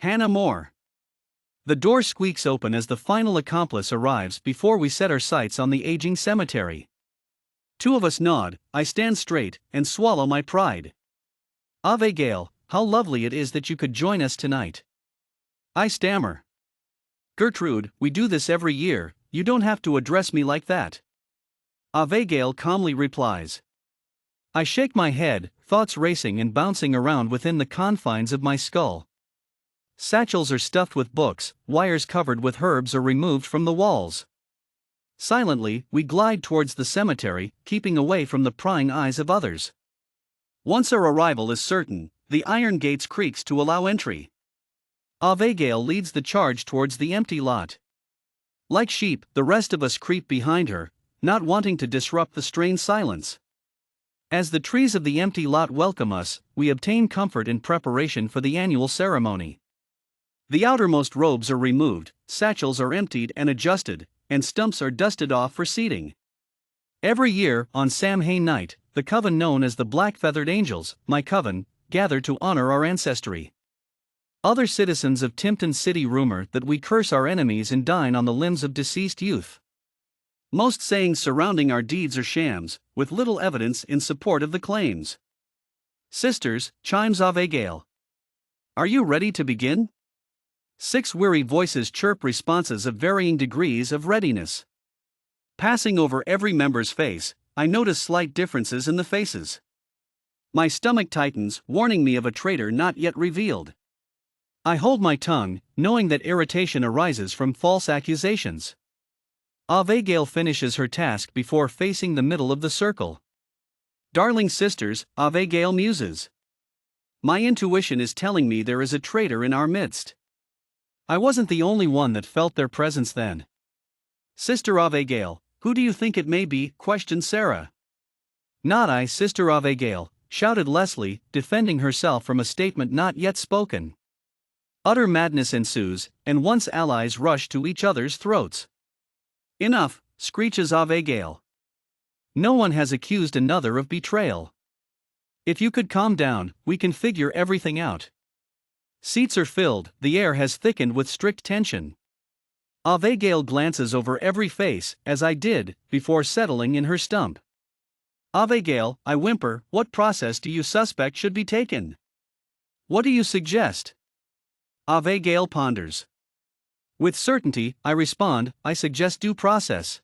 Hanna more. The door squeaks open as the final accomplice arrives before we set our sights on the aging cemetery. Two of us nod, I stand straight, and swallow my pride. Ave Gale, how lovely it is that you could join us tonight. I stammer. Gertrude, we do this every year, you don't have to address me like that. Ave Gale calmly replies. I shake my head, thoughts racing and bouncing around within the confines of my skull. Satchels are stuffed with books, wires covered with herbs are removed from the walls. Silently, we glide towards the cemetery, keeping away from the prying eyes of others. Once our arrival is certain, the iron gates creaks to allow entry. Ave Gale leads the charge towards the empty lot. Like sheep, the rest of us creep behind her, not wanting to disrupt the strained silence. As the trees of the empty lot welcome us, we obtain comfort in preparation for the annual ceremony. The outermost robes are removed, satchels are emptied and adjusted, and stumps are dusted off for seating. Every year, on Samhain night, the coven known as the Black-Feathered Angels, my coven, gather to honor our ancestry. Other citizens of Timpton City rumor that we curse our enemies and dine on the limbs of deceased youth. Most sayings surrounding our deeds are shams, with little evidence in support of the claims. Sisters, chimes Ave Gale. Are you ready to begin? 6 weary voices chirp responses of varying degrees of readiness. Passing over every member's face, I notice slight differences in the faces. My stomach tightens, warning me of a traitor not yet revealed. I hold my tongue, knowing that irritation arises from false accusations. Ave Gale finishes her task before facing the middle of the circle. Darling sisters, Ave Gale muses. My intuition is telling me there is a traitor in our midst. I wasn't the only one that felt their presence then. Sister Ave Gale, who do you think it may be? Questioned Sarah. Not I, Sister Ave Gale, shouted Leslie, defending herself from a statement not yet spoken. Utter madness ensues, and once allies rush to each other's throats. Enough, screeches Ave Gale. No one has accused another of betrayal. If you could calm down, we can figure everything out. Seats are filled, the air has thickened with strict tension. Ave Gale glances over every face, as I did, before settling in her stump. Ave Gale, I whimper, what process do you suspect should be taken? What do you suggest? Ave Gale ponders. With certainty, I respond, I suggest due process.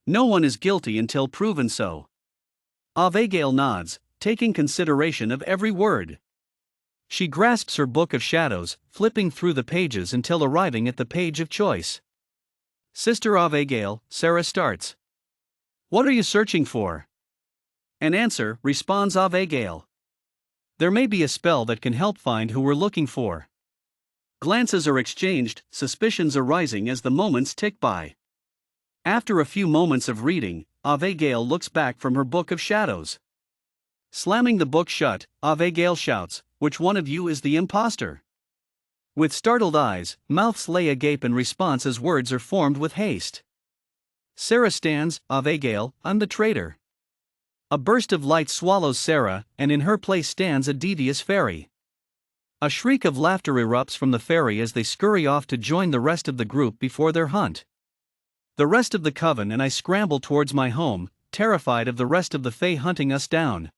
No one is guilty until proven so. Ave Gale nods, taking consideration of every word. She grasps her book of shadows, flipping through the pages until arriving at the page of choice. Sister Ave Gale, Sarah starts. What are you searching for? An answer, responds Ave Gale. There may be a spell that can help find who we're looking for. Glances are exchanged, suspicions arising as the moments tick by. After a few moments of reading, Ave Gale looks back from her book of shadows. Slamming the book shut, Ave Gale shouts, which one of you is the imposter? With startled eyes, mouths lay agape in response as words are formed with haste. Sarah stands, Ave Gale, I'm the traitor. A burst of light swallows Sarah, and in her place stands a devious fairy. A shriek of laughter erupts from the fairy as they scurry off to join the rest of the group before their hunt. The rest of the coven and I scramble towards my home, terrified of the rest of the fae hunting us down.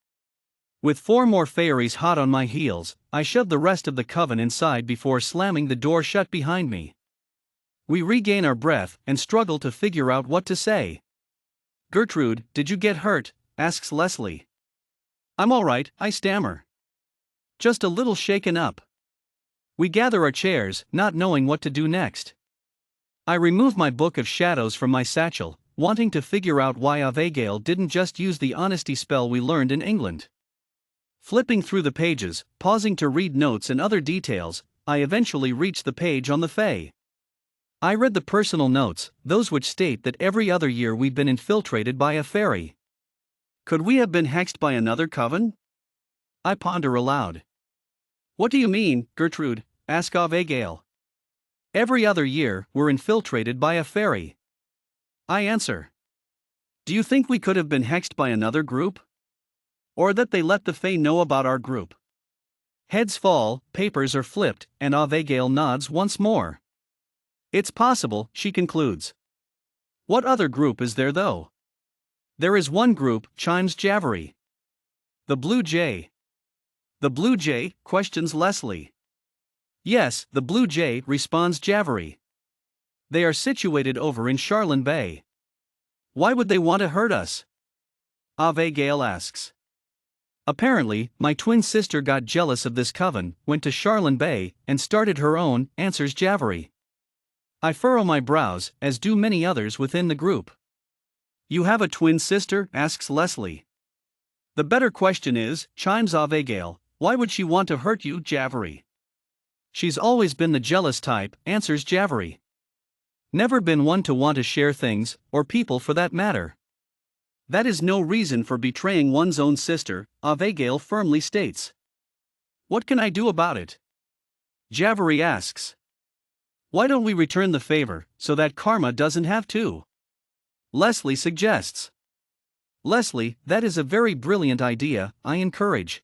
With 4 more fairies hot on my heels, I shove the rest of the coven inside before slamming the door shut behind me. We regain our breath and struggle to figure out what to say. Gertrude, did you get hurt? Asks Leslie. I'm all right, I stammer. Just a little shaken up. We gather our chairs, not knowing what to do next. I remove my book of shadows from my satchel, wanting to figure out why Ave Gale didn't just use the honesty spell we learned in England. Flipping through the pages, pausing to read notes and other details, I eventually reach the page on the fae. I read the personal notes, those which state that every other year we've been infiltrated by a fairy. Could we have been hexed by another coven? I ponder aloud. What do you mean, Gertrude? Ask Ave Gale. Every other year, we're infiltrated by a fairy. I answer. Do you think we could have been hexed by another group? Or that they let the fae know about our group? Heads fall, papers are flipped, and Abigail nods once more. It's possible, she concludes. What other group is there though? There is one group, chimes Javery. The Blue Jay. The Blue Jay, questions Leslie. Yes, the Blue Jay, responds Javery. They are situated over in Charlene Bay. Why would they want to hurt us? Abigail asks. Apparently, my twin sister got jealous of this coven, went to Charlene Bay, and started her own, answers Javery. I furrow my brows, as do many others within the group. You have a twin sister? Asks Leslie. The better question is, chimes Abigail, why would she want to hurt you, Javery? She's always been the jealous type, answers Javery. Never been one to want to share things, or people for that matter. That is no reason for betraying one's own sister, Abigail firmly states. What can I do about it? Javery asks. Why don't we return the favor, so that karma doesn't have to? Leslie suggests. Leslie, that is a very brilliant idea, I encourage.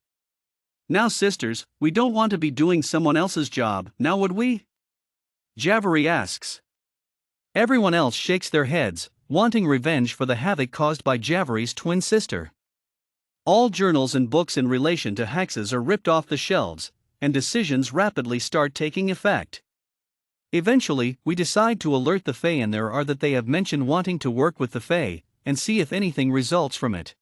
Now sisters, we don't want to be doing someone else's job, now would we? Javery asks. Everyone else shakes their heads, wanting revenge for the havoc caused by Javery's twin sister. All journals and books in relation to hexes are ripped off the shelves, and decisions rapidly start taking effect. Eventually, we decide to alert the Fae, and there are that they have mentioned wanting to work with the Fae, and see if anything results from it.